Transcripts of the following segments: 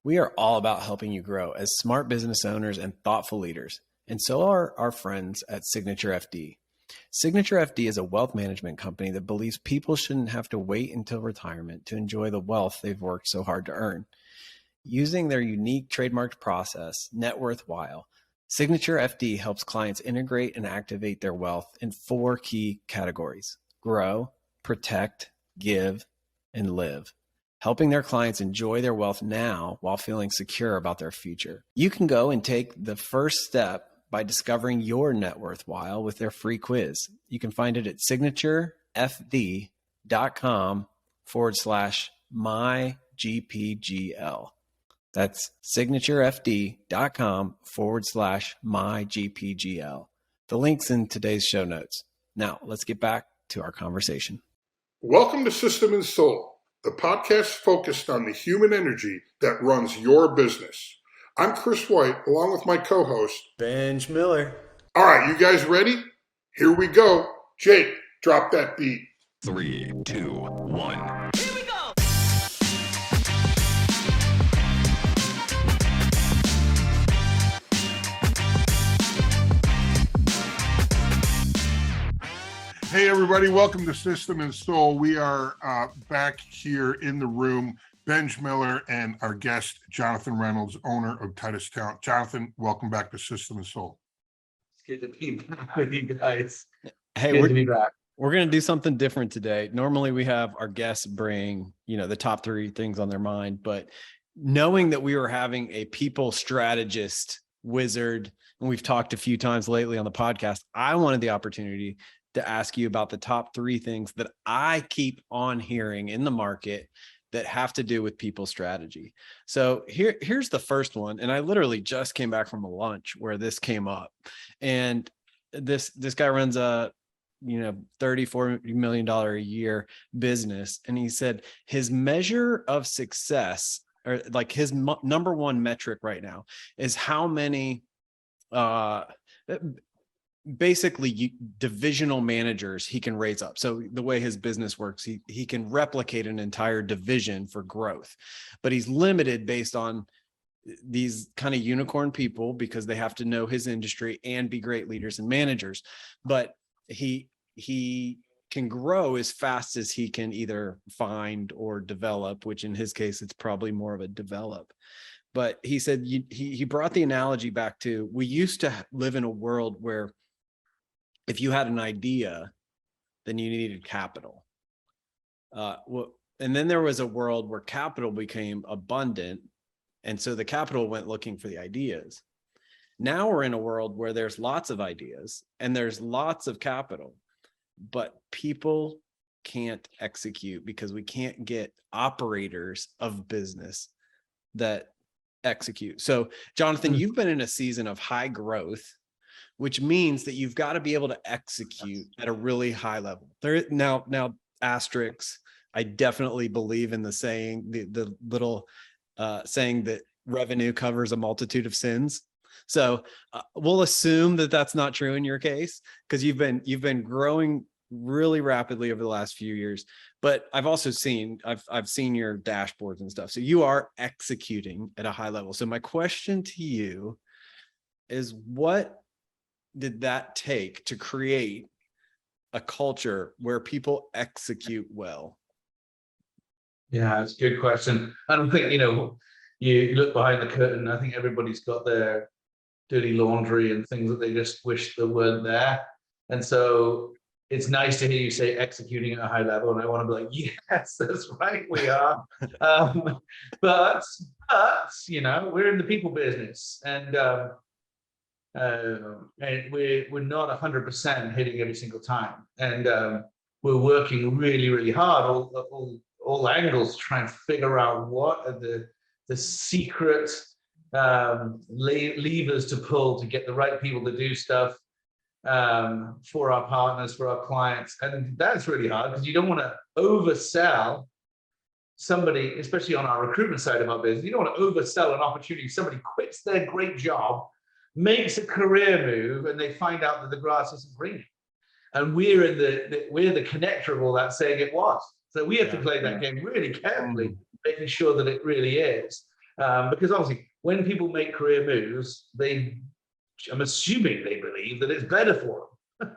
We are all about helping you grow as smart business owners and thoughtful leaders, and so are our friends at Signature FD. Signature FD is a wealth management company that believes people shouldn't have to wait until retirement to enjoy the wealth they've worked so hard to earn. Using their unique trademarked process, Net Worthwhile, Signature FD helps clients integrate and activate their wealth in 4 key categories: grow, protect, give, and live, helping their clients enjoy their wealth now while feeling secure about their future. You can go and take the first step by discovering your net worthwhile with their free quiz. You can find it at signaturefd.com/mygpgl. That's signaturefd.com/mygpgl. The link's in today's show notes. Now, let's get back to our conversation. Welcome to System and Soul, the podcast focused on the human energy that runs your business. I'm Chris White, along with my co-host, Benj Miller. All right, you guys ready? Here we go. Jake, drop that beat. 3, 2, 1. Here we go! Hey, everybody. Welcome to System and Soul. We are back here in the room. Benj Miller and our guest, Jonathan Reynolds, owner of Titus Talent. Jonathan, welcome back to System and Soul. It's good to be back with you guys. Hey, Good to be back. We're going to do something different today. Normally we have our guests bring, the top 3 things on their mind, but knowing that we were having a people strategist wizard, and we've talked a few times lately on the podcast, I wanted the opportunity to ask you about the top 3 things that I keep on hearing in the market that have to do with people strategy. So here's the first one. And I literally just came back from a lunch where this came up, and this guy runs a, $34 million a year business. And he said his measure of success, or like his number one metric right now, is how many, basically divisional managers he can raise up. So the way his business works, he can replicate an entire division for growth, but he's limited based on these kind of unicorn people because they have to know his industry and be great leaders and managers. But he can grow as fast as he can either find or develop, which in his case, it's probably more of a develop. But he said, he brought the analogy back to, we used to live in a world where if you had an idea, then you needed capital. And then there was a world where capital became abundant. And so the capital went looking for the ideas. Now we're in a world where there's lots of ideas and there's lots of capital, but people can't execute because we can't get operators of business that execute. So Jonathan, you've been in a season of high growth, which means that you've got to be able to execute at a really high level. Now asterisks, I definitely believe in the saying, the little saying that revenue covers a multitude of sins. So we'll assume that that's not true in your case, because you've been growing really rapidly over the last few years. But I've also seen your dashboards and stuff. So you are executing at a high level. So my question to you is, what did that take to create a culture where people execute well? Yeah, it's a good question. I don't think, you look behind the curtain, I think everybody's got their dirty laundry and things that they just wish that weren't there. And so it's nice to hear you say executing at a high level. And I want to be like, yes, that's right, we are. But we're in the people business, and we're not 100% hitting every single time, and we're working really, really hard, all angles, to try and figure out what are the secret levers to pull to get the right people to do stuff for our partners, for our clients. And that's really hard because you don't want to oversell somebody, especially on our recruitment side of our business. You don't want to oversell an opportunity. Somebody quits their great job, makes a career move, and they find out that the grass isn't green. And we're the connector of all that, saying it was. So we have to play that game really carefully, making sure that it really is. Because obviously when people make career moves, I'm assuming they believe that it's better for them.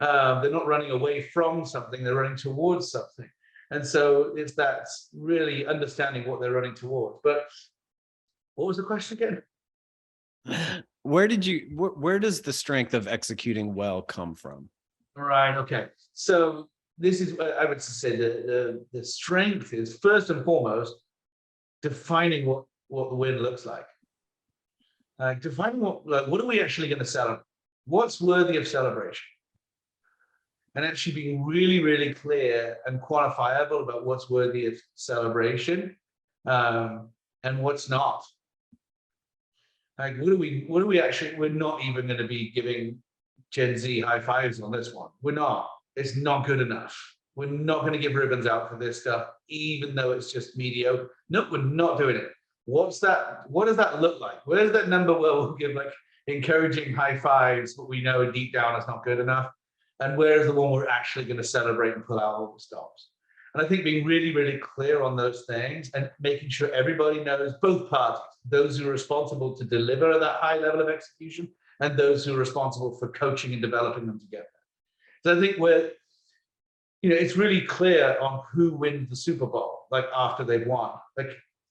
They're not running away from something, they're running towards something. And so it's that really understanding what they're running towards. But what was the question again? Where does the strength of executing well come from? Right. Okay. So this is what I would say the strength is first and foremost defining what the win looks like. Defining what are we actually going to celebrate? What's worthy of celebration? And actually being really, really clear and quantifiable about what's worthy of celebration and what's not. Like, what do we actually, we're not even going to be giving Gen Z high fives on this one. We're not. It's not good enough. We're not going to give ribbons out for this stuff, even though it's just mediocre. No, we're not doing it. What's that? What does that look like? Where's that number where we'll give like encouraging high fives, but we know deep down it's not good enough? And where's the one we're actually going to celebrate and pull out all the stops? And I think being really, really clear on those things and making sure everybody knows, both parties, those who are responsible to deliver at that high level of execution and those who are responsible for coaching and developing them to get there. So I think it's really clear on who wins the Super Bowl, like after they've won. Like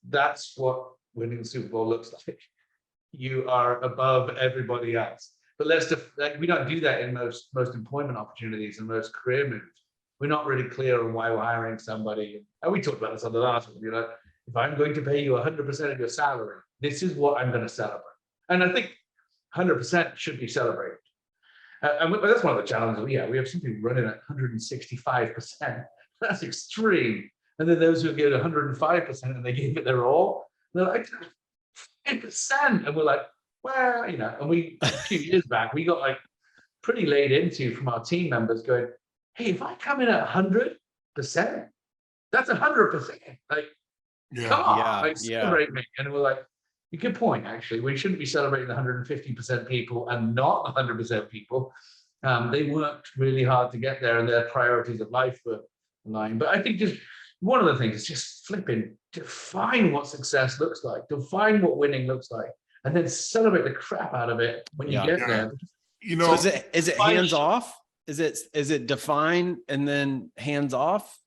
that's what winning the Super Bowl looks like. You are above everybody else. But we don't do that in most employment opportunities and most career moves. We're not really clear on why we're hiring somebody. And we talked about this on the last one. You're like, if I'm going to pay you 100% of your salary, this is what I'm going to celebrate. And I think 100% should be celebrated. And that's one of the challenges. Yeah, we have some people running at 165%. That's extreme. And then those who get 105% and they gave it their all, they're like 5%. And we're like, well, and a few years back, we got like pretty laid into from our team members going, hey, if I come in at 100%, that's 100%. Like, come on, celebrate me. And we're like, good point, actually. We shouldn't be celebrating the 150% people and not the 100% people. They worked really hard to get there and their priorities of life were aligned. But I think just one of the things is just define what success looks like, define what winning looks like, and then celebrate the crap out of it when you get there. So is it hands off? Is it define and then hands off?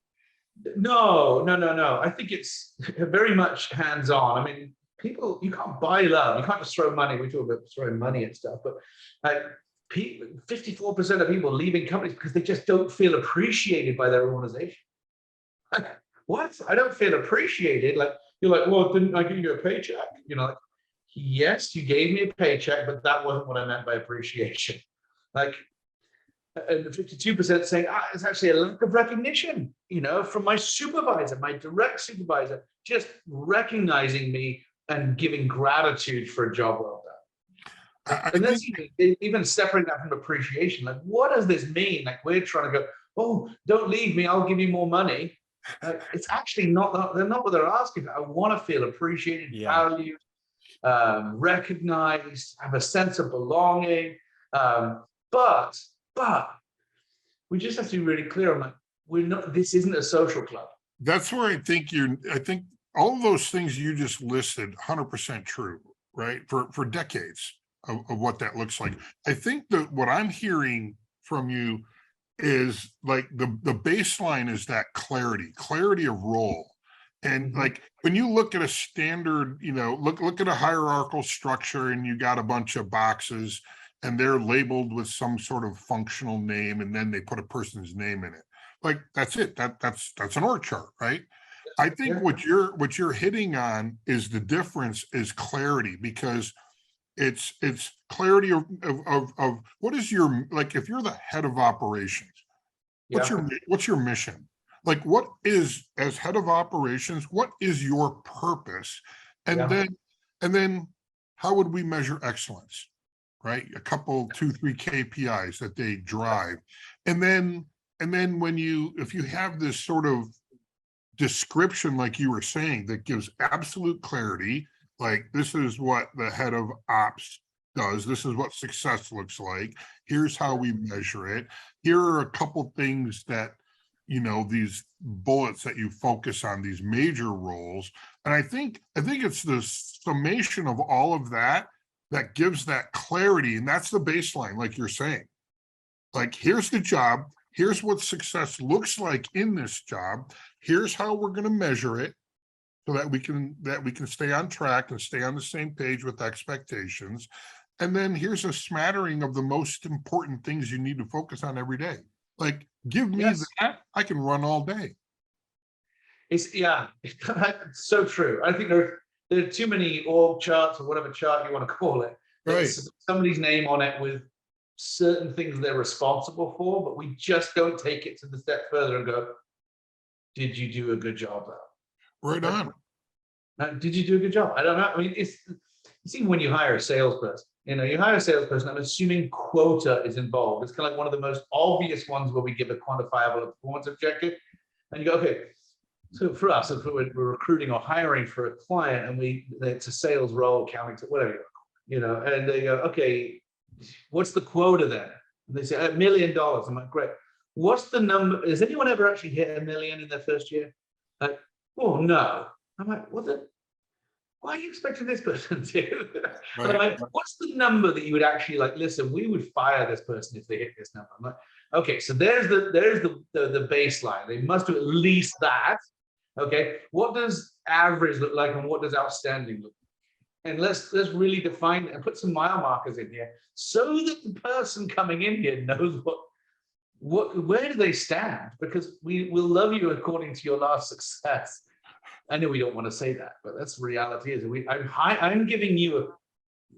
No. I think it's very much hands on. I mean, people, you can't buy love. You can't just throw money. We talk about throwing money and stuff, but like 54% of people leaving companies because they just don't feel appreciated by their organization. Like, what? I don't feel appreciated. Like, you're like, well, didn't I give you a paycheck? Like, yes, you gave me a paycheck, but that wasn't what I meant by appreciation. Like, and 52% saying, it's actually a lack of recognition, from my supervisor, my direct supervisor, just recognizing me and giving gratitude for a job well done. And that's even separating that from appreciation. Like, what does this mean? Like, we're trying to go, oh, don't leave me, I'll give you more money. It's actually not, they're not what they're asking for. I want to feel appreciated, valued, recognized, have a sense of belonging. But we just have to be really clear on like, this isn't a social club. That's where I think all of those things you just listed, 100% true, right? For decades of what that looks like. I think that what I'm hearing from you is like the baseline is that clarity of role. And like when you look at a standard, look at a hierarchical structure and you got a bunch of boxes and they're labeled with some sort of functional name and then they put a person's name in it. Like that's it. That's an org chart, right? I think what you're hitting on is the difference is clarity, because it's clarity of what is your, like, if you're the head of operations, what's your mission? Like, what is, as head of operations, what is your purpose? And then how would we measure excellence, right? A couple, 2-3 KPIs that they drive. And then if you have this sort of description, like you were saying, that gives absolute clarity, like this is what the head of ops does, this is what success looks like, here's how we measure it, here are a couple things that these bullets that you focus on, these major roles. And I think it's the summation of all of that that gives that clarity. And that's the baseline, like you're saying. Like, here's the job. Here's what success looks like in this job. Here's how we're going to measure it so that we can stay on track and stay on the same page with expectations. And then here's a smattering of the most important things you need to focus on every day. Like, give me that, I can run all day. It's so true. I think there are too many org charts or whatever chart you want to call it. There's somebody's name on it with certain things they're responsible for, but we just don't take it to the step further and go, did you do a good job though? Right on. Did you do a good job? I don't know. I mean, it's even when you hire a salesperson, you hire a salesperson, I'm assuming quota is involved. It's kind of like one of the most obvious ones where we give a quantifiable performance objective. And you go, okay, so for us, if we're recruiting or hiring for a client and it's a sales role, accounting, whatever, and they go, okay, what's the quota then? And they say $1 million. I'm like, great. What's the number? Has anyone ever actually hit $1 million in their first year? Like, oh, no. I'm like, why are you expecting this person to? Right. I'm like, what's the number that you would actually like, listen, we would fire this person if they hit this number? I'm like, okay, so there's the baseline. They must do at least that. Okay, what does average look like and what does outstanding look like? And let's really define and put some mile markers in here so that the person coming in here knows where do they stand? Because we will love you according to your last success. I know we don't want to say that, but that's the reality. I'm giving you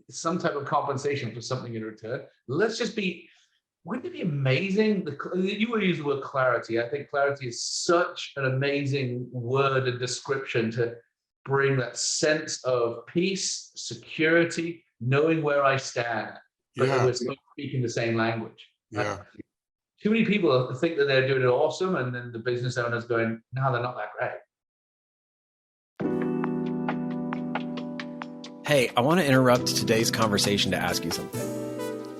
some type of compensation for something in return. Wouldn't it be amazing? You will use the word clarity. I think clarity is such an amazing word and description to bring that sense of peace, security, knowing where I stand, but that we're speaking the same language. Yeah. Too many people think that they're doing it awesome, and then the business owner's going, no, they're not that great. Hey, I want to interrupt today's conversation to ask you something.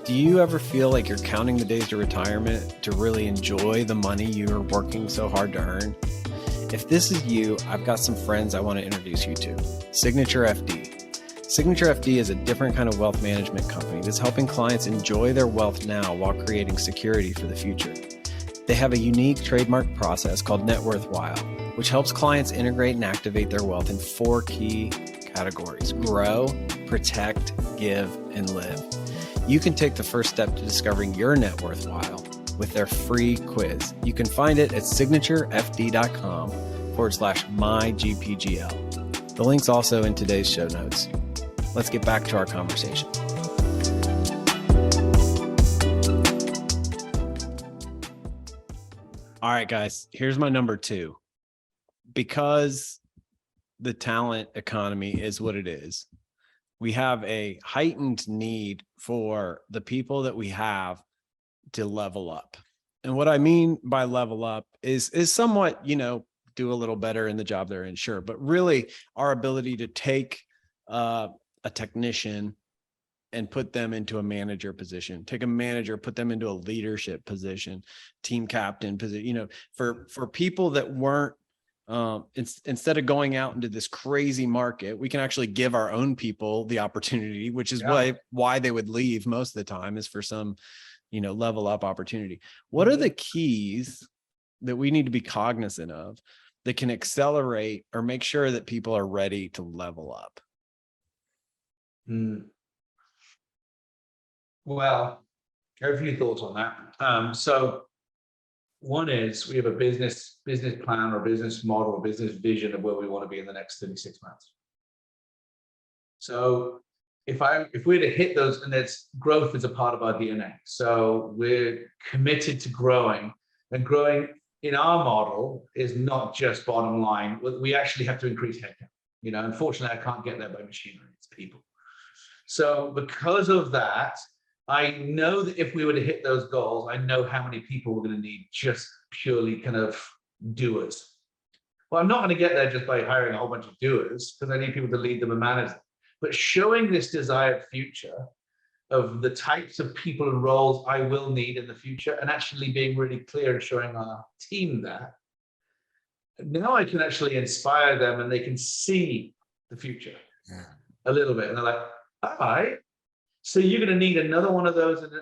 Do you ever feel like you're counting the days to retirement to really enjoy the money you're working so hard to earn? If this is you, I've got some friends I want to introduce you to. Signature FD. Signature FD is a different kind of wealth management company that's helping clients enjoy their wealth now while creating security for the future. They have a unique trademark process called Net Worthwhile, which helps clients integrate and activate their wealth in 4 key categories: grow, protect, give, and live. You can take the first step to discovering your net worthwhile with their free quiz. You can find it at signaturefd.com/mygpgl. The link's also in today's show notes. Let's get back to our conversation. All right, guys, here's my number 2. Because the talent economy is what it is, we have a heightened need for the people that we have to level up. And what I mean by level up is somewhat, do a little better in the job they're in, sure. But really our ability to take a technician and put them into a manager position, take a manager, put them into a leadership position, team captain position, for people that weren't, instead of going out into this crazy market, we can actually give our own people the opportunity, which is why they would leave most of the time, is for some, level up opportunity. What are the keys that we need to be cognizant of that can accelerate or make sure that people are ready to level up? Well, I have a few thoughts on that. So one is we have a business plan or business model, or business vision of where we want to be in the next 36 months. So if we're to hit those, and that's growth is a part of our DNA. So we're committed to growing, and growing in our model is not just bottom line. We actually have to increase headcount. Unfortunately, I can't get there by machinery. It's people. So because of that, I know that if we were to hit those goals, I know how many people we're going to need, just purely kind of doers. Well, I'm not going to get there just by hiring a whole bunch of doers, because I need people to lead them and manage them. But showing this desired future, of the types of people and roles I will need in the future, and actually being really clear and showing our team that. Now I can actually inspire them and they can see the future a little bit. And they're like, all right, so you're going to need another one of those. And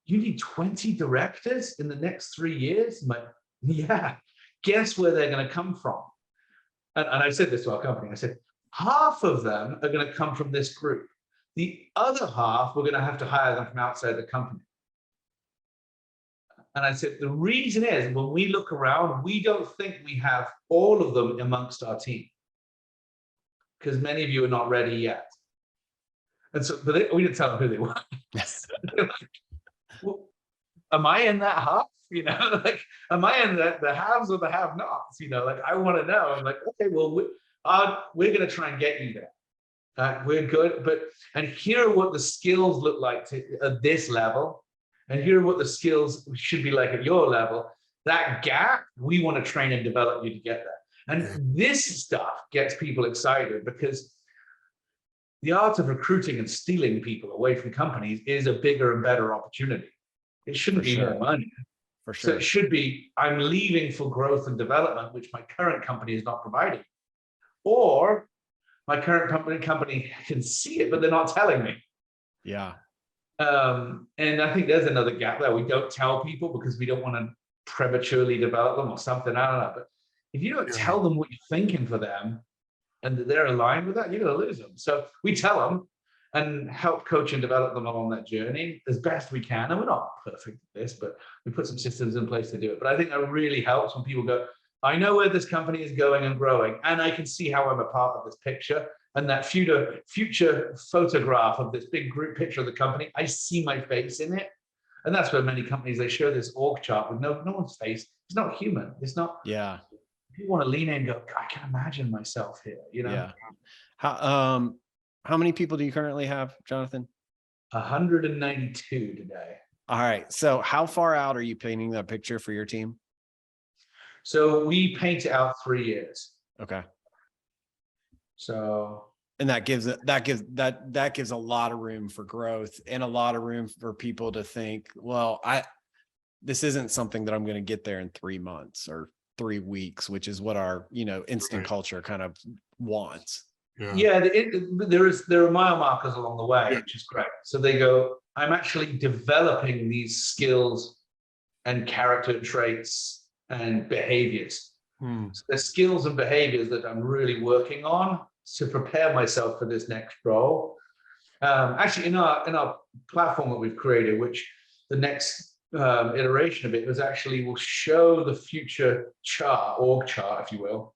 you need 20 directors in the next 3 years? I'm like, yeah, guess where they're going to come from? And I said this to our company. I said, half of them are going to come from this group. The other half, we're going to have to hire them from outside the company. And I said, the reason is when we look around, we don't think we have all of them amongst our team because many of you are not ready yet. And so, but we didn't tell them who they were. Like, well, am I in that half? You know, like, am I in the haves or the have-nots? You know, like, I want to know. I'm like, okay, well, we're going to try and get you there. We're good, and here are what the skills look like at this level. And here are what the skills should be like at your level. That gap, we want to train and develop you to get there. And this stuff gets people excited because the art of recruiting and stealing people away from companies is a bigger and better opportunity. It shouldn't be more money. For sure. So it should be, I'm leaving for growth and development, which my current company is not providing. Or my current company can see it, but they're not telling me. Yeah. And I think there's another gap there. We don't tell people because we don't want to prematurely develop them or something. I don't know. But if you don't tell them what you're thinking for them and that they're aligned with that, you're going to lose them. So we tell them and help coach and develop them along that journey as best we can. And we're not perfect at this, but we put some systems in place to do it. But I think that really helps when people go, I know where this company is going and growing, and I can see how I'm a part of this picture. And that future photograph of this big group picture of the company, I see my face in it. And that's where many companies, they show this org chart with no one's face. It's not human. It's not. Yeah. People want to lean in and go, I can imagine myself here, you know? Yeah. How many people do you currently have, Jonathan? 192 today. All right. So how far out are you painting that picture for your team? So we paint it out 3 years. Okay. So, and that gives a lot of room for growth and a lot of room for people to think, well, this isn't something that I'm going to get there in 3 months or 3 weeks, which is what our, instant culture kind of wants. Yeah, there are mile markers along the way, which is great. So they go, I'm actually developing these skills and character traits and behaviors. So there's skills and behaviors that I'm really working on to prepare myself for this next role. Actually, in our platform that we've created, which the next iteration of it was actually will show the future org chart, if you will,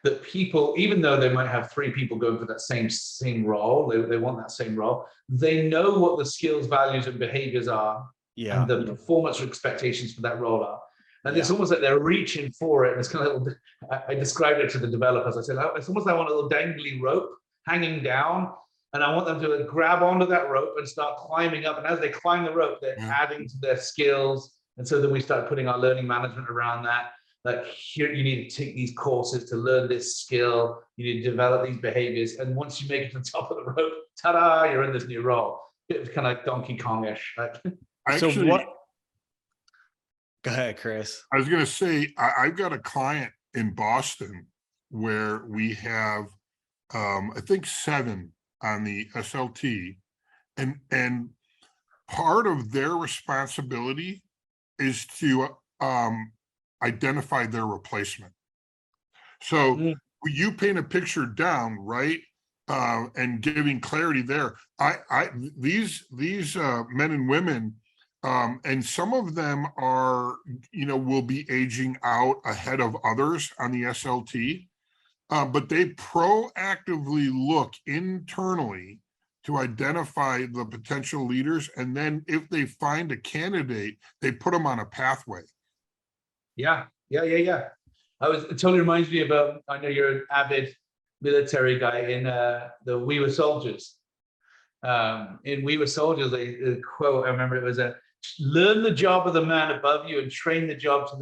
that people, even though they might have 3 people going for that same role, they want that same role, they know what the skills, values, and behaviors are, and the performance expectations for that role are. And it's almost like they're reaching for it. And it's kind of, I described it to the developers. I said, it's almost like I want a little dangly rope hanging down. And I want them to grab onto that rope and start climbing up. And as they climb the rope, they're adding to their skills. And so then we start putting our learning management around that. Like, here, you need to take these courses to learn this skill. You need to develop these behaviors. And once you make it to the top of the rope, ta-da, you're in this new role. It's kind of like Donkey Kong-ish. Actually, Go ahead, Chris. I was going to say, I've got a client in Boston where we have, I think 7 on the SLT, and part of their responsibility is to identify their replacement. So you paint a picture down, right? And giving clarity there. These men and women, and some of them are, will be aging out ahead of others on the SLT, but they proactively look internally to identify the potential leaders. And then if they find a candidate, they put them on a pathway. Yeah. It totally reminds me about, I know you're an avid military guy in the We Were Soldiers. In We Were Soldiers, the quote, I remember it was learn the job of the man above you and train your job to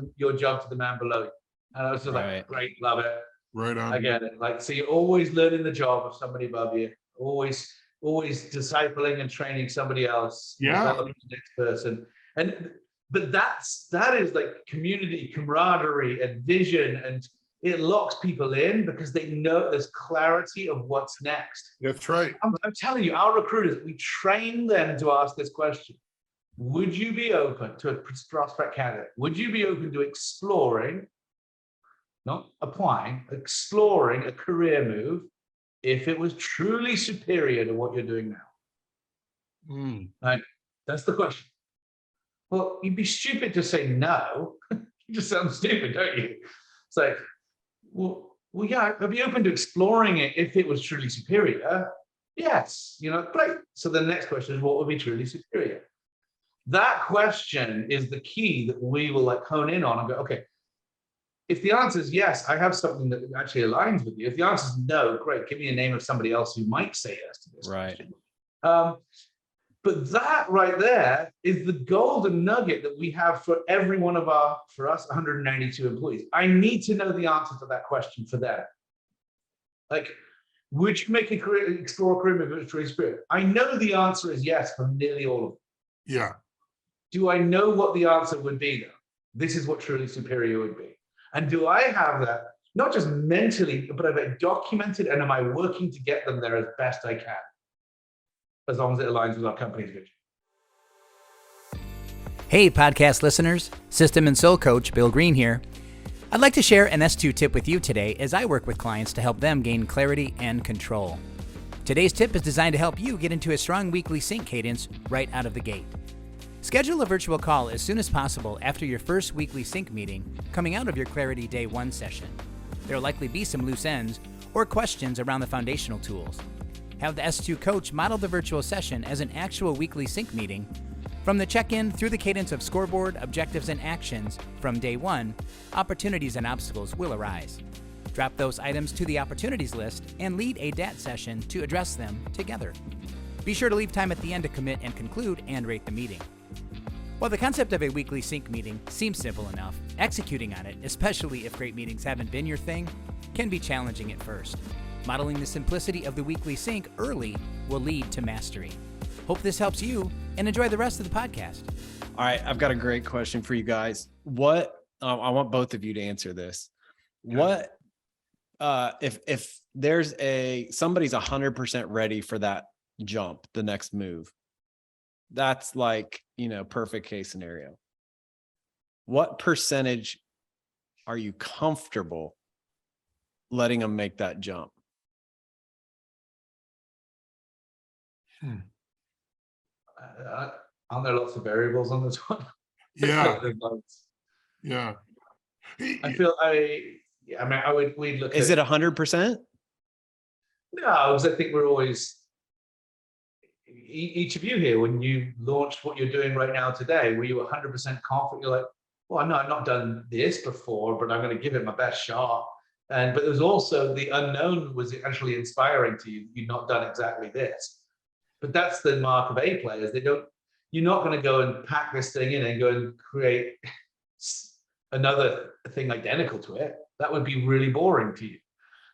the man below you. And I was just like, great, love it. Right on. I get it. Like, so you're always learning the job of somebody above you, always always discipling and training somebody else, Yeah. developing the next person. But that is like community, camaraderie, and vision, and it locks people in because they know there's clarity of what's next. That's right. I'm telling you, our recruiters, we train them to ask this question. Would you be open to a prospect candidate? Would you be open to exploring, not applying, exploring a career move if it was truly superior to what you're doing now? Right? That's the question. Well, you'd be stupid to say no. You just sound stupid, don't you? It's like, well, yeah, I'd be open to exploring it if it was truly superior. Yes, great. So the next question is, what would be truly superior? That question is the key that we will like hone in on and go, okay, if the answer is yes, I have something that actually aligns with you. If the answer is no, great, give me a name of somebody else who might say yes to this question. But that right there is the golden nugget that we have for every one of for us, 192 employees. I need to know the answer to that question for them. Like, would you make explore a career move with truly superior? I know the answer is yes for nearly all of them. Yeah. Do I know what the answer would be though? This is what truly superior would be. And do I have that, not just mentally, but have it documented, and am I working to get them there as best I can? As long as it aligns with our company's vision. Hey, podcast listeners, System and Soul Coach Bill Green here. I'd like to share an S2 tip with you today as I work with clients to help them gain clarity and control. Today's tip is designed to help you get into a strong weekly sync cadence right out of the gate. Schedule a virtual call as soon as possible after your first weekly sync meeting coming out of your Clarity Day 1 session. There will likely be some loose ends or questions around the foundational tools. Have the S2 coach model the virtual session as an actual weekly sync meeting. From the check-in through the cadence of scoreboard, objectives, and actions from day 1, opportunities and obstacles will arise. Drop those items to the opportunities list and lead a DAT session to address them together. Be sure to leave time at the end to commit and conclude and rate the meeting. While the concept of a weekly sync meeting seems simple enough, executing on it, especially if great meetings haven't been your thing, can be challenging at first. Modeling the simplicity of the weekly sync early will lead to mastery. Hope this helps you, and enjoy the rest of the podcast. All right, I've got a great question for you guys. I want both of you to answer this. What if there's somebody's 100% ready for that jump, the next move? That's like, perfect case scenario. What percentage are you comfortable letting them make that jump? Aren't there lots of variables on this one? Yeah. Yeah. We'd look Is it 100%? No, because I think we're always, each of you here, when you launched what you're doing right now today, were you 100% confident? You're like, well, no, I've not done this before, but I'm going to give it my best shot. But there's also the unknown was actually inspiring to you. You've not done exactly this. But that's the mark of A players. You're not going to go and pack this thing in and go and create another thing identical to it. That would be really boring to you.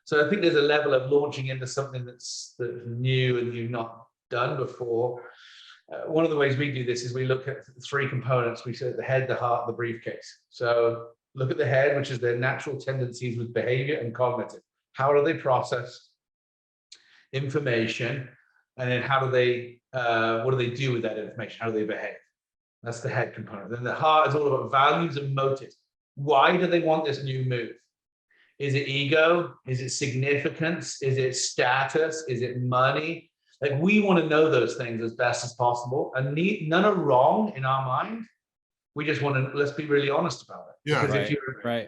So I think there's a level of launching into something that's new and you've not done before. One of the ways we do this is we look at 3 components. We say the head, the heart, the briefcase. So look at the head, which is their natural tendencies with behavior and cognitive. How do they process information? And then what do they do with that information? How do they behave? That's the head component. Then the heart is all about values and motives. Why do they want this new move? Is it ego? Is it significance? Is it status? Is it money? Like, we want to know those things as best as possible. And none are wrong in our mind. We just want to, let's be really honest about it. Yeah, because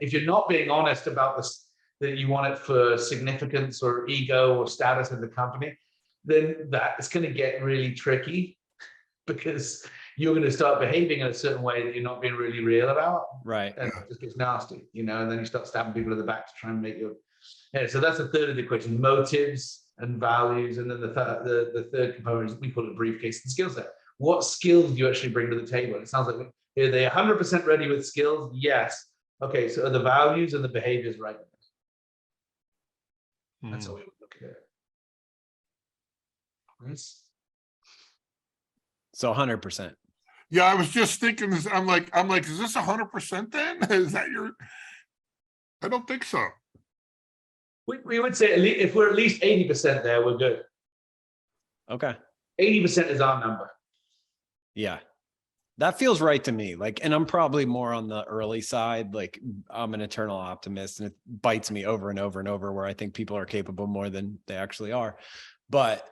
if you're not being honest about this, that you want it for significance or ego or status in the company, then that's going to get really tricky, because you're going to start behaving in a certain way that you're not being really real about. Right. And it just gets nasty, and then you start stabbing people in the back to try and make your. Yeah, so that's a third of the equation: motives and values, and then the third component is, we call it briefcase and skill set. What skills do you actually bring to the table? It sounds like, are they 100% ready with skills? Yes. Okay, so are the values and the behaviors right? That's how we would look at it. So 100%. Yeah, I was just thinking this. I'm like, is this 100% then? Is that your? I don't think so. We would say if we're at least 80% there, we're good. Okay. 80% is our number. Yeah. That feels right to me. Like, and I'm probably more on the early side. Like, I'm an eternal optimist, and it bites me over and over and over where I think people are capable more than they actually are. But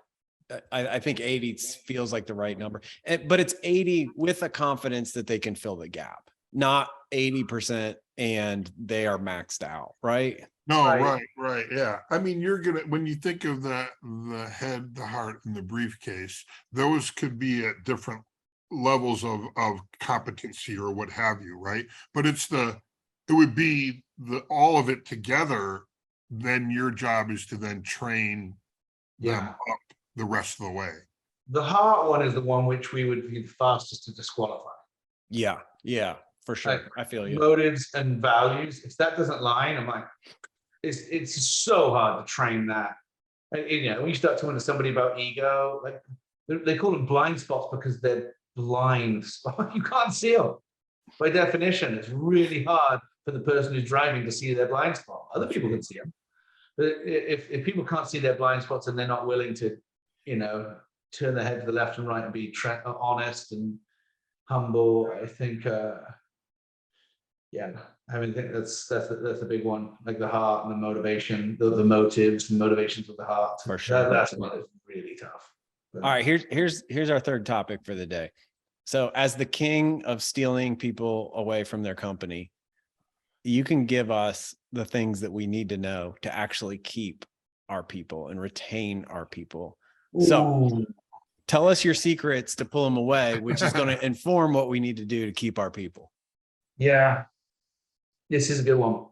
I think 80 feels like the right number. But it's 80 with a confidence that they can fill the gap, not 80% and they are maxed out, right? No, Right. right. Yeah. I mean, when you think of the head, the heart, and the briefcase, those could be at different levels of competency or what have you, right? But it would be all of it together. Then your job is to then train them up the rest of the way. The heart one is the one which we would be the fastest to disqualify. Yeah, for sure. Like, I feel you. Motives and values. If that doesn't line, I'm like, it's so hard to train that. And, when you start talking to somebody about ego, like they call them blind spots because they're blind spots. You can't see them. By definition, it's really hard for the person who's driving to see their blind spot. Other people can see them. But if people can't see their blind spots and they're not willing to, turn their head to the left and right and be honest and humble, I think, I think that's a big one. Like the heart and the motivation, the motives and motivations of the heart. For sure. That's one that's really tough. All right, here's our third topic for the day. So, as the king of stealing people away from their company, you can give us the things that we need to know to actually keep our people and retain our people. So tell us your secrets to pull them away, which is going to inform what we need to do to keep our people. Yeah, this is a good one.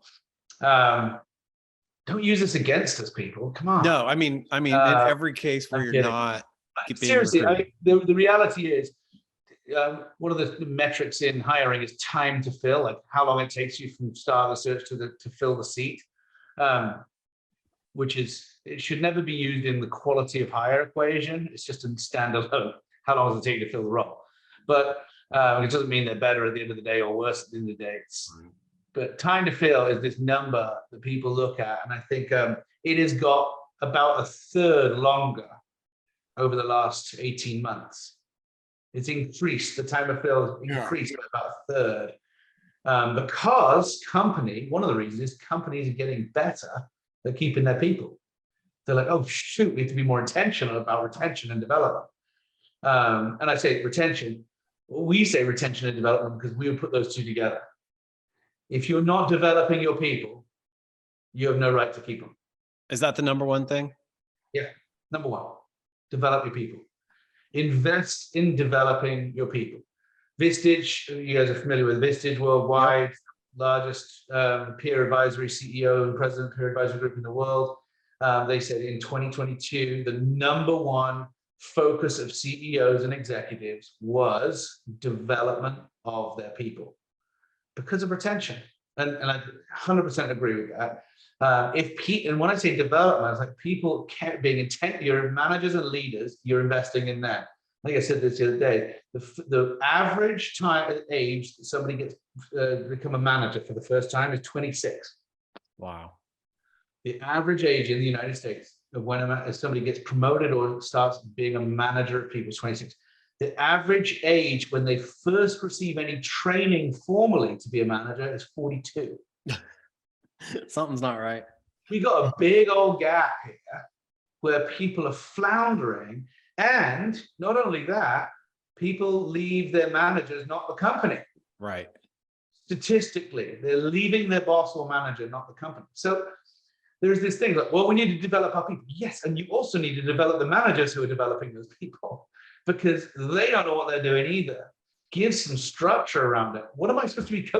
Don't use this against us, people. Come on. No, I mean, in every case where you're not seriously, the reality is, one of the metrics in hiring is time to fill, like how long it takes you from start of the search to fill the seat, which it should never be used in the quality of hire equation. It's just a standalone. How long does it take you to fill the role? But it doesn't mean they're better at the end of the day or worse at the end of the day. But time to fill is this number that people look at, and I think it has got about a third longer over the last 18 months. It's increased, the time of fill increased by about a third. Because one of the reasons is companies are getting better at keeping their people. They're like, oh shoot, we have to be more intentional about retention and development. And I say retention, we say retention and development because we would put those two together. If you're not developing your people, you have no right to keep them. Is that the number one thing? Yeah, number one, develop your people. Invest in developing your people. Vistage, you guys are familiar with Vistage worldwide, largest peer advisory CEO and president of peer advisory group in the world. They said in 2022, the number one focus of CEOs and executives was development of their people because of retention. And I 100% agree with that. And when I say development, it's like people being intent, your managers and leaders, you're investing in that. Like I said this the other day, the average age that somebody gets become a manager for the first time is 26. Wow. The average age in the United States of when somebody gets promoted or starts being a manager of people is 26. The average age when they first receive any training formally to be a manager is 42. Something's not right. We got a big old gap here where people are floundering, and not only that, people leave their managers, not the company. Right. Statistically, they're leaving their boss or manager, not the company. So there's this thing like, well, we need to develop our people. Yes, and you also need to develop the managers who are developing those people because they don't know what they're doing either. Give some structure around it. What am I supposed to be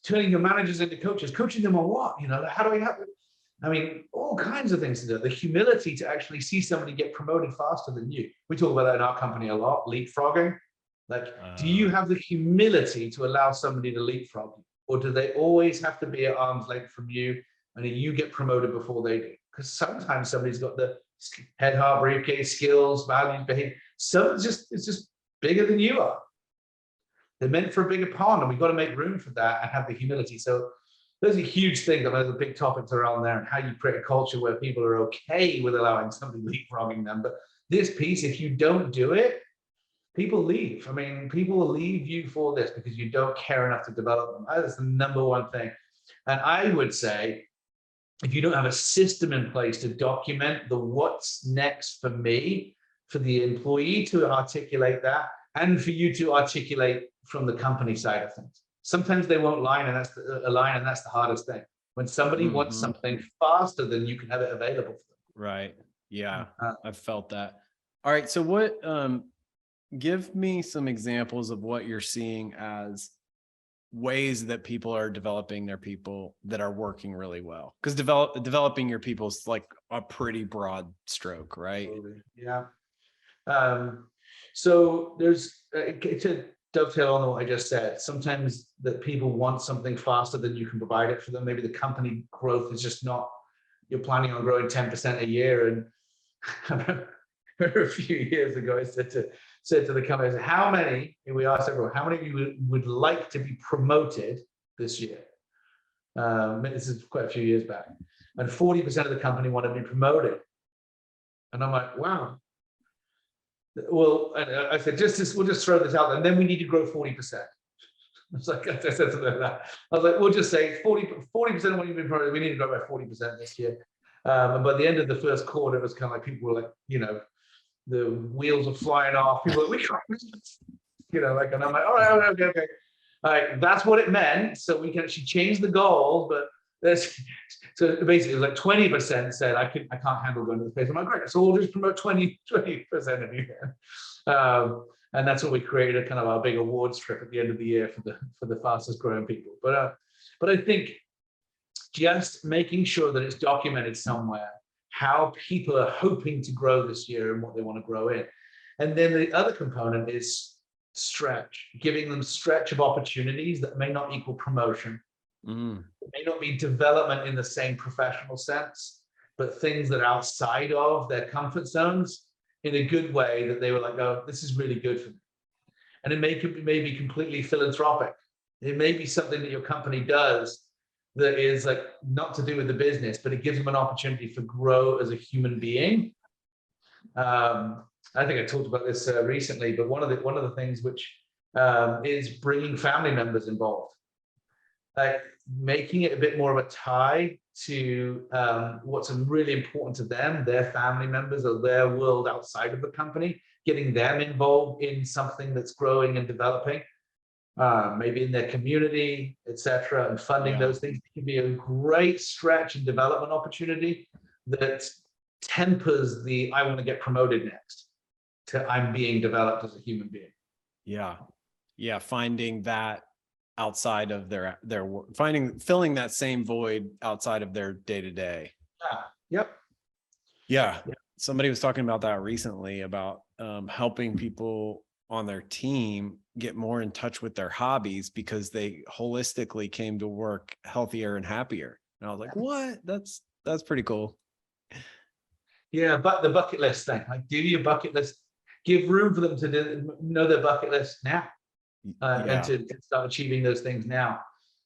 turning your managers into coaches? Coaching them on what? How do I have it? I mean, all kinds of things to do. The humility to actually see somebody get promoted faster than you. We talk about that in our company a lot, leapfrogging. Like, do you have the humility to allow somebody to leapfrog you? Or do they always have to be at arm's length from you and you get promoted before they do? Because sometimes somebody's got the head, heart, briefcase, skills, values, behavior. So it's just bigger than you are. They're meant for a bigger pond, and we've got to make room for that and have the humility. So those are huge things. I know the big topics around there and how you create a culture where people are okay with allowing somebody leapfrogging them. But this piece, if you don't do it, people leave. I mean, people will leave you for this because you don't care enough to develop them. That's the number one thing. And I would say, if you don't have a system in place to document the what's next for me, for the employee to articulate that, and for you to articulate from the company side of things. Sometimes they won't align, and that's the hardest thing. When somebody wants something faster than you can have it available for them. Right. Yeah, I've felt that. All right. So what, give me some examples of what you're seeing as ways that people are developing their people that are working really well. Because developing your people is like a pretty broad stroke, right? Yeah. So there's to dovetail on what I just said. Sometimes that people want something faster than you can provide it for them. Maybe the company growth is just not. You're planning on growing 10% a year, and I remember a few years ago I said to the company, I said, how many? And we asked everyone, how many of you would like to be promoted this year? This is quite a few years back, and 40% of the company wanted to be promoted, and I'm like, wow. Well, and I said, we'll just throw this out there, and then we need to grow 40%. It's like, I said something like that. I was like, we'll just say 40% of what you've been promoted, we need to grow by 40% this year. And by the end of the first quarter, it was kind of like people were like, the wheels are flying off. People were like, we can't, like, and I'm like, all right, okay. All right, that's what it meant. So we can actually change the goal, but so basically it was like 20% said I can't handle going to the space. I'm like, great, so we'll just promote 20% of you. And that's what we created, a kind of our big awards trip at the end of the year for the fastest growing people. But I think just making sure that it's documented somewhere how people are hoping to grow this year and what they want to grow in. And then the other component is stretch, giving them stretch of opportunities that may not equal promotion. It may not be development in the same professional sense, but things that are outside of their comfort zones in a good way that they were like, oh, this is really good for me. And it may be completely philanthropic. It may be something that your company does that is like not to do with the business, but it gives them an opportunity to grow as a human being. I think I talked about this recently, but one of the things which is bringing family members involved, like making it a bit more of a tie to what's really important to them, their family members or their world outside of the company, getting them involved in something that's growing and developing, maybe in their community, etc., and funding those things can be a great stretch and development opportunity that tempers the I want to get promoted next to I'm being developed as a human being. Yeah. Finding that outside of their work, filling that same void outside of their day-to-day. Yeah. Somebody was talking about that recently about helping people on their team get more in touch with their hobbies because they holistically came to work healthier and happier. And I was like, what? That's pretty cool. Yeah, but the bucket list thing, like do your bucket list, give room for them to know their bucket list now. And to start achieving those things now.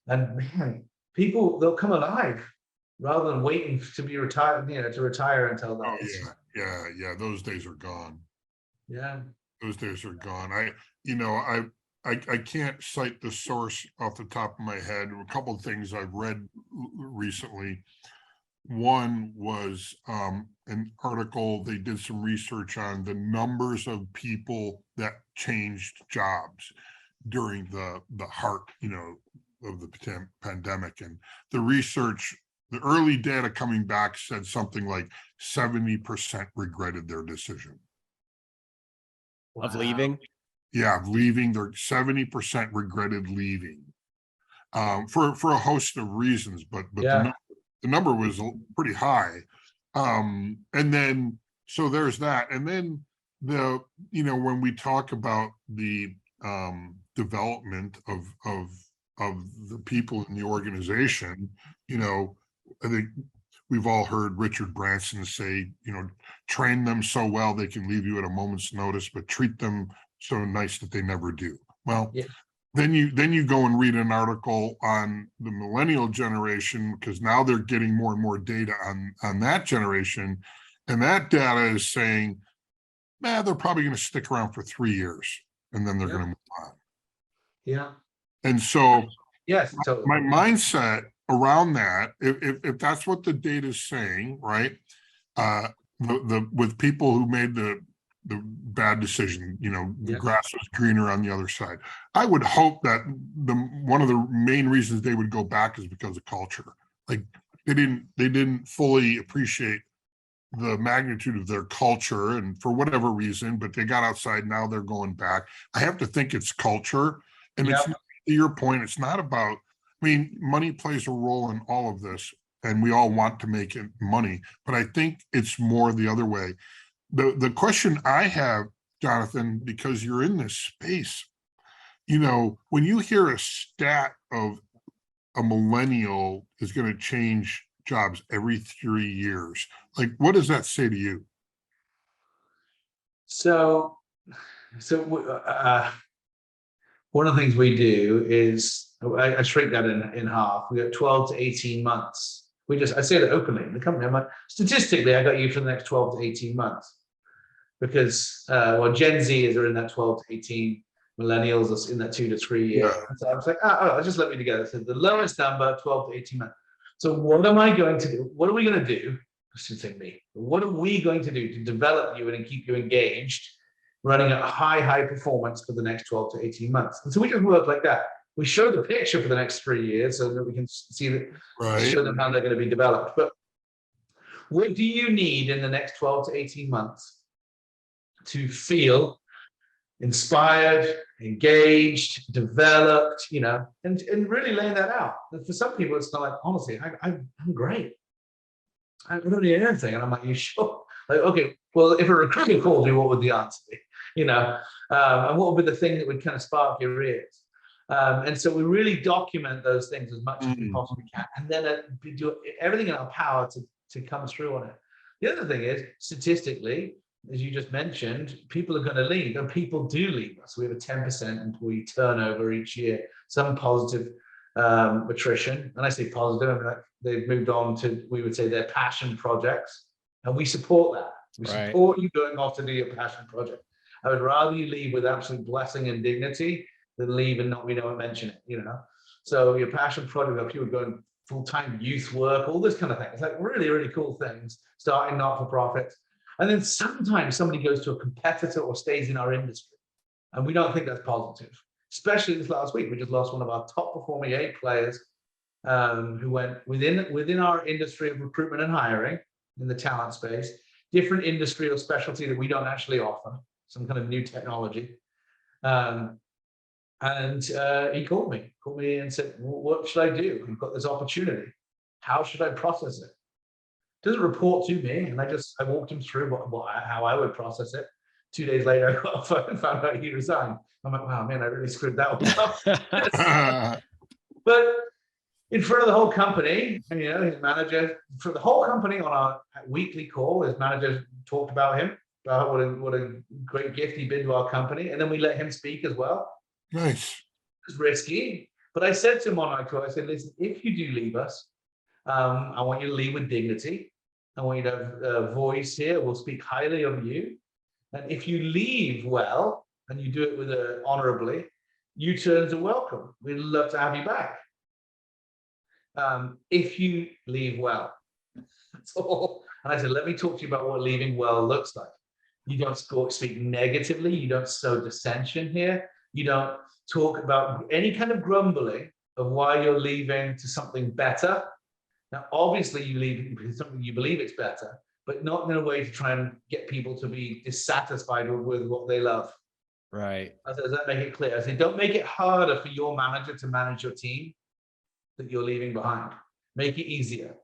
And man, people, they'll come alive rather than waiting to be retired, to retire until then. Oh, yeah. Those days are gone. Yeah. Those days are gone. I can't cite the source off the top of my head. A couple of things I've read recently. One was an article, they did some research on the numbers of people that changed jobs during the heart, of the pandemic. And the research, the early data coming back said something like 70% regretted their decision. Of leaving? Yeah, of leaving. Their 70% regretted leaving for a host of reasons, but the number was pretty high. And then, so there's that. And then when we talk about the development of the people in the organization, I think we've all heard Richard Branson say, train them so well they can leave you at a moment's notice, but treat them so nice that they never do. Well, Yeah. then you go and read an article on the millennial generation, because now they're getting more and more data on that generation. And that data is saying, they're probably going to stick around for 3 years and then they're going to move on. Yeah. And so Yes. Totally. my mindset around that, if that's what the data is saying, right? With people who made the bad decision, the grass was greener on the other side. I would hope that one of the main reasons they would go back is because of culture. Like they didn't fully appreciate the magnitude of their culture, and for whatever reason, but they got outside. Now they're going back. I have to think it's culture, and it's not, to your point, it's not about. I mean, money plays a role in all of this, and we all want to make it money, but I think it's more the other way. The question I have, Jonathan, because you're in this space, when you hear a stat of a millennial is going to change jobs every 3 years, like what does that say to you? So one of the things we do is I shrink that in half. We got 12 to 18 months. I say that openly in the company. I'm like, statistically, I got you for the next 12 to 18 months because Gen Zers are in that 12 to 18, millennials are in that 2 to 3 years. Yeah. So I was like, I'll just let me together. So the lowest number, 12 to 18 months. So what am I going to do? What are we going to do? I should say me. What are we going to do to develop you and keep you engaged, running at high performance for the next 12 to 18 months? And so we just work like that. We show the picture for the next 3 years so that we can see that, show them how they're going to be developed. But what do you need in the next 12 to 18 months to feel inspired, engaged, developed, and really laying that out? And for some people, it's not like, honestly, I'm great. I don't need anything. And I'm like, you sure? Like, okay, well, if a recruiter called you, what would the answer be? And what would be the thing that would kind of spark your ears? And so we really document those things as much as we possibly can. And then we do everything in our power to come through on it. The other thing is, statistically, as you just mentioned, people are going to leave, and people do leave us. We have a 10% employee turnover each year, some positive attrition. And I say positive, I mean, like they've moved on to, we would say, their passion projects, and we support that. We support you going off to do your passion project. I would rather you leave with absolute blessing and dignity than leave and not, we don't mention it, So your passion project, if you were going full-time youth work, all this kind of thing, it's like really, really cool things, starting not-for-profits. And then sometimes somebody goes to a competitor or stays in our industry, and we don't think that's positive. Especially this last week, we just lost one of our top performing 8 players who went within our industry of recruitment and hiring in the talent space, different industry or specialty that we don't actually offer, some kind of new technology. And he called me and said, what should I do? We've got this opportunity. How should I process it? Doesn't report to me, and I walked him through how I would process it. 2 days later, I got a phone and found out he resigned. I'm like, wow, man, I really screwed that one up. But in front of the whole company, his manager, for the whole company on our weekly call, his manager talked about him, about what a great gift he'd been to our company, and then we let him speak as well. Nice. It was risky, but I said to him on our call, I said, listen, if you do leave us, I want you to leave with dignity. I want you to have a voice here. We'll speak highly of you. And if you leave well, and you do it honorably, U-turns are welcome. We'd love to have you back. If you leave well, that's all. And I said, let me talk to you about what leaving well looks like. You don't speak negatively. You don't sow dissension here. You don't talk about any kind of grumbling of why you're leaving to something better. Now, obviously, you leave because something you believe it's better, but not in a way to try and get people to be dissatisfied with what they love. Right. Does that make it clear? I say, don't make it harder for your manager to manage your team that you're leaving behind. Make it easier.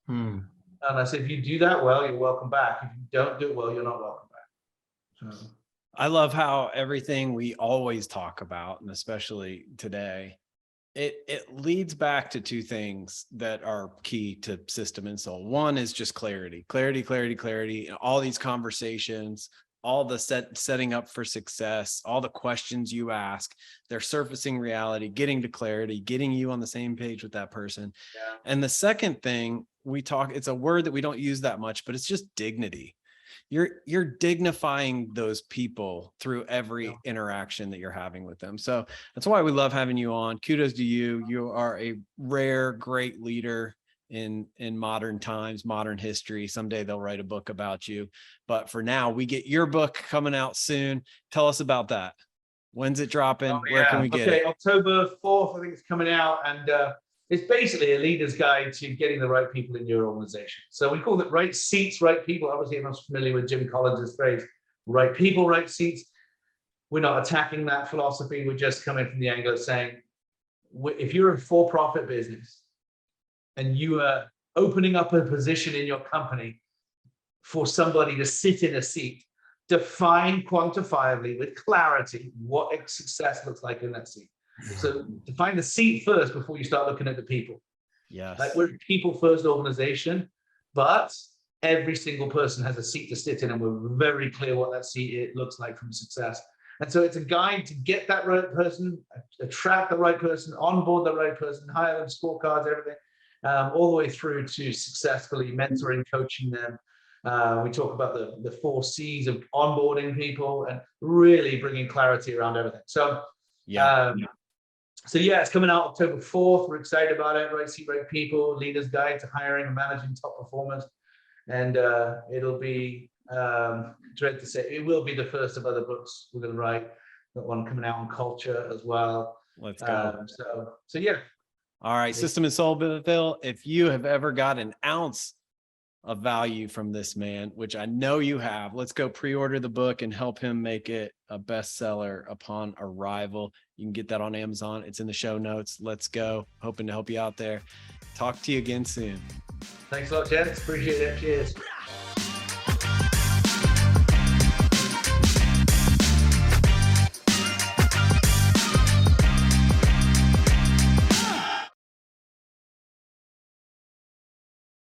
And I say, if you do that well, you're welcome back. If you don't do it well, you're not welcome back. So. I love how everything we always talk about, and especially today, It leads back to two things that are key to System and Soul. One is just clarity, clarity. All these conversations, all the setting up for success, all the questions you ask, they're surfacing reality, getting to clarity, getting you on the same page with that person. Yeah. And the second thing it's a word that we don't use that much, but it's just dignity. You're dignifying those people through every interaction that you're having with them. So that's why we love having you on. Kudos to you. You are a rare, great leader in modern times, modern history. Someday they'll write a book about you. But for now, we get your book coming out soon. Tell us about that. When's it dropping? Where can we get it? October 4th, I think it's coming out. And it's basically a leader's guide to getting the right people in your organization. So we call it right seats, right people. Obviously, I'm not familiar with Jim Collins' phrase, right people, right seats. We're not attacking that philosophy. We're just coming from the angle of saying, if you're a for-profit business and you are opening up a position in your company for somebody to sit in a seat, define quantifiably with clarity what success looks like in that seat. So define the seat first before you start looking at the people. Yes. Like, we're a people first organization, but every single person has a seat to sit in, and we're very clear what that seat looks like from success. And so it's a guide to get that right person, attract the right person, onboard the right person, hire them, scorecards, everything, all the way through to successfully mentoring, coaching them. We talk about the 4 C's of onboarding people and really bringing clarity around everything. So it's coming out October 4th. We're excited about it. Right seat, right people, leader's guide to hiring and managing top performers. And it'll be, dread to say, it will be the first of other books we're going to write. Got one coming out on culture as well. Let's go. So yeah. All right, System and Soulville, if you have ever got an ounce of value from this man, which I know you have, let's go pre-order the book and help him make it a bestseller upon arrival. You can get that on Amazon. It's in the show notes. Let's go. Hoping to help you out there. Talk to you again soon. Thanks a lot, gents. Appreciate it. Cheers.